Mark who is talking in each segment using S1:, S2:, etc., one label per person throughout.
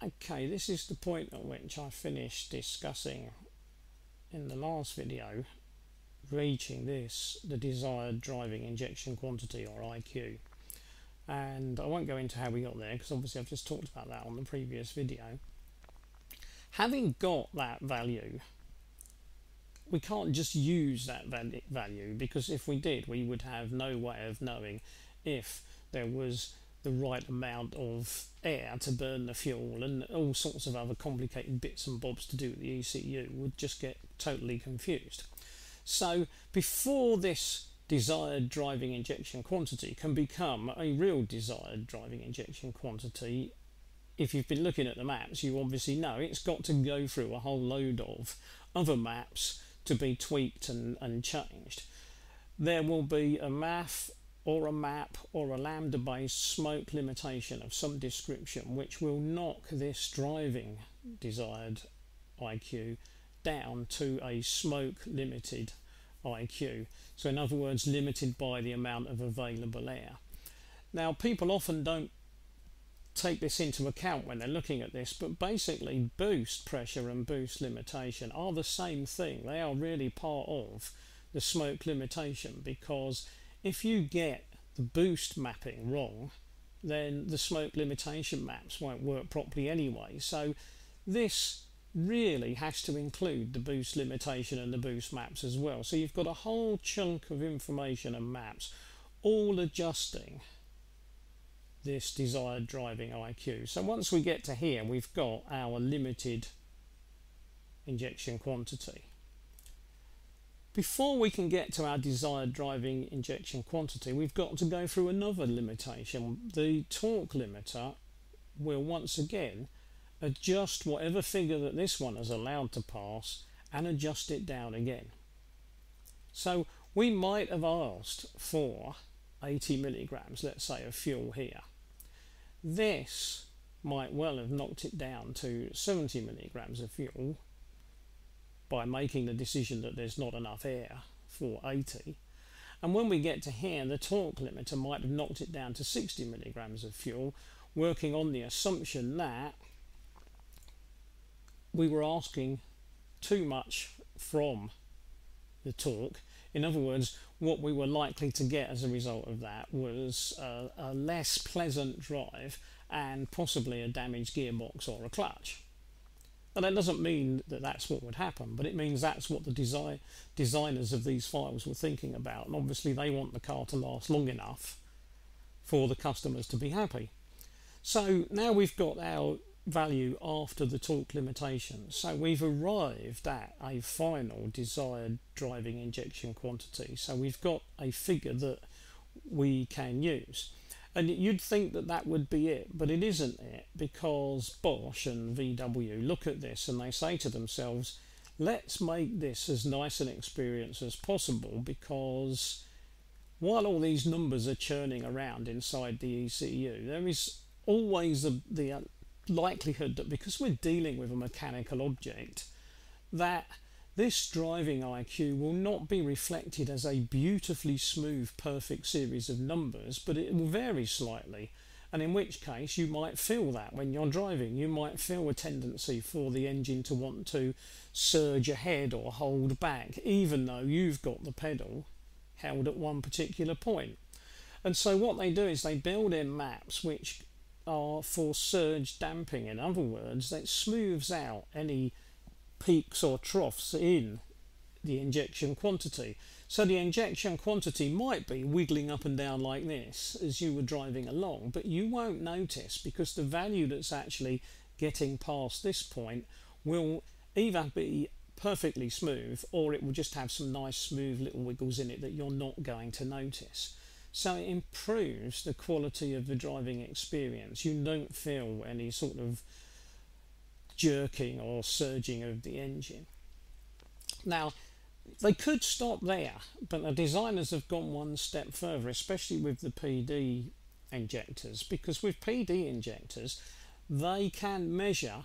S1: Okay, this is the point at which I finished discussing in the last video, reaching the desired driving injection quantity, or IQ. And I won't go into how we got there because obviously I've just talked about that on the previous video. Having got that value, we can't just use that value, because if we did, we would have no way of knowing if there was the right amount of air to burn the fuel, and all sorts of other complicated bits and bobs to do with the ECU would just get totally confused. So before this desired driving injection quantity can become a real desired driving injection quantity, if you've been looking at the maps, you obviously know it's got to go through a whole load of other maps to be tweaked and changed. There will be a MAF or a map or a lambda-based smoke limitation of some description which will knock this driving desired IQ down to a smoke limited IQ. So in other words, limited by the amount of available air. Now, people often don't take this into account when they're looking at this, but basically boost pressure and boost limitation are the same thing. They are really part of the smoke limitation, because if you get the boost mapping wrong, then the smoke limitation maps won't work properly anyway. So this really has to include the boost limitation and the boost maps as well. So you've got a whole chunk of information and maps all adjusting this desired driving IQ. So once we get to here, we've got our limited injection quantity. Before we can get to our desired driving injection quantity, we've got to go through another limitation. The torque limiter will once again adjust whatever figure that this one is allowed to pass and adjust it down again. So we might have asked for 80 milligrams, let's say, of fuel here. This might well have knocked it down to 70 milligrams of fuel by making the decision that there's not enough air for 80. And when we get to here, the torque limiter might have knocked it down to 60 milligrams of fuel, working on the assumption that we were asking too much from the torque. In other words, what we were likely to get as a result of that was a less pleasant drive and possibly a damaged gearbox or a clutch. Now, that doesn't mean that that's what would happen, but it means that's what the designers of these files were thinking about. And obviously they want the car to last long enough for the customers to be happy. So now we've got our value after the torque limitation. So we've arrived at a final desired driving injection quantity. So we've got a figure that we can use. And you'd think that that would be it, but it isn't it, because Bosch and VW look at this and they say to themselves, let's make this as nice an experience as possible, because while all these numbers are churning around inside the ECU, there is always the likelihood that, because we're dealing with a mechanical object, that this driving IQ will not be reflected as a beautifully smooth, perfect series of numbers, but it will vary slightly. And in which case you might feel that when you're driving. You might feel a tendency for the engine to want to surge ahead or hold back, even though you've got the pedal held at one particular point. And so what they do is they build in maps which are for surge damping. In other words, that smooths out any peaks or troughs in the injection quantity. So the injection quantity might be wiggling up and down like this as you were driving along, but you won't notice, because the value that's actually getting past this point will either be perfectly smooth, or it will just have some nice smooth little wiggles in it that you're not going to notice. So it improves the quality of the driving experience. You don't feel any sort of jerking or surging of the engine. Now, they could stop there, but the designers have gone one step further, especially with the PD injectors, because with PD injectors, they can measure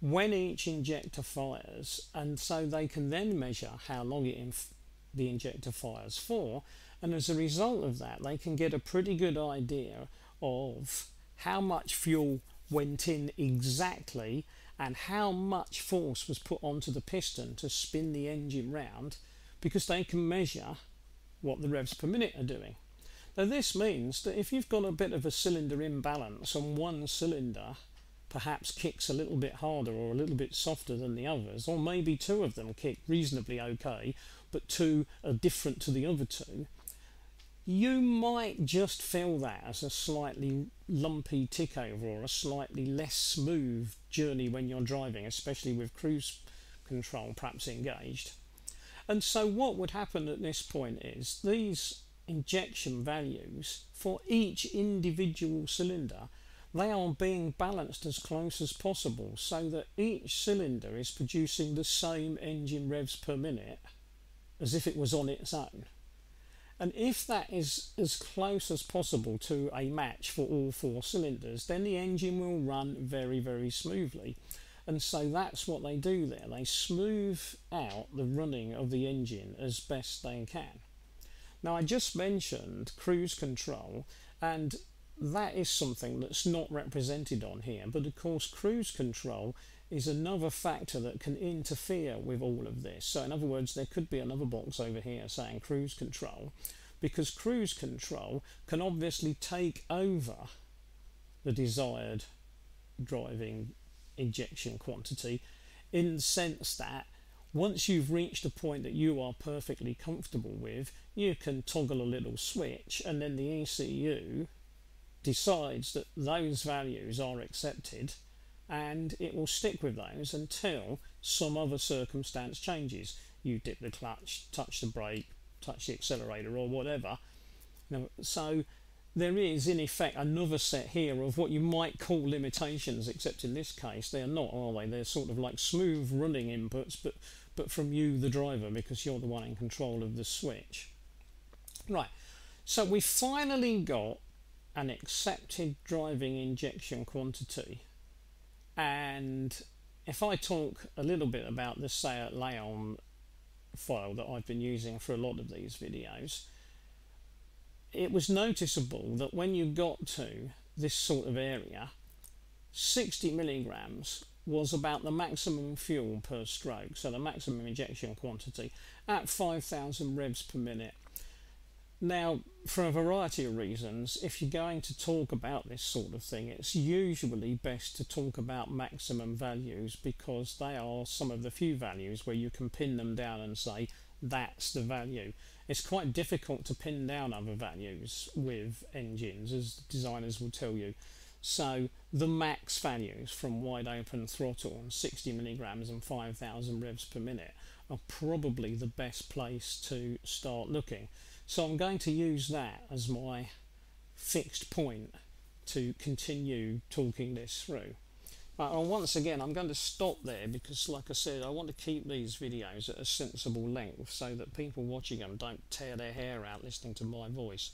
S1: when each injector fires, and so they can then measure how long the injector fires for, and as a result of that, they can get a pretty good idea of how much fuel went in exactly and how much force was put onto the piston to spin the engine round, because they can measure what the revs per minute are doing. Now this means that if you've got a bit of a cylinder imbalance and one cylinder perhaps kicks a little bit harder or a little bit softer than the others, or maybe two of them kick reasonably okay but two are different to the other two, you might just feel that as a slightly lumpy tick over or a slightly less smooth journey when you're driving, especially with cruise control perhaps engaged. And so what would happen at this point is these injection values for each individual cylinder, they are being balanced as close as possible so that each cylinder is producing the same engine revs per minute as if it was on its own. And if that is as close as possible to a match for all four cylinders, then the engine will run very, very smoothly. And so that's what they do there. They smooth out the running of the engine as best they can. Now, I just mentioned cruise control, and that is something that's not represented on here. But of course, cruise control is another factor that can interfere with all of this. So in other words, there could be another box over here saying cruise control, because cruise control can obviously take over the desired driving injection quantity, in the sense that once you've reached a point that you are perfectly comfortable with, you can toggle a little switch and then the ECU decides that those values are accepted, and it will stick with those until some other circumstance changes. You dip the clutch, touch the brake, touch the accelerator or whatever. Now, so there is in effect another set here of what you might call limitations, except in this case they're not, are they? They're sort of like smooth running inputs, but from you the driver, because you're the one in control of the switch. Right, so we finally got an accepted driving injection quantity. And if I talk a little bit about the Seat Leon file that I've been using for a lot of these videos, it was noticeable that when you got to this sort of area, 60 milligrams was about the maximum fuel per stroke, so the maximum injection quantity at 5,000 revs per minute. Now, for a variety of reasons, if you're going to talk about this sort of thing, it's usually best to talk about maximum values, because they are some of the few values where you can pin them down and say that's the value. It's quite difficult to pin down other values with engines, as designers will tell you. So the max values from wide open throttle and 60 milligrams and 5,000 revs per minute are probably the best place to start looking. So I'm going to use that as my fixed point to continue talking this through. And once again, I'm going to stop there because, like I said, I want to keep these videos at a sensible length so that people watching them don't tear their hair out listening to my voice.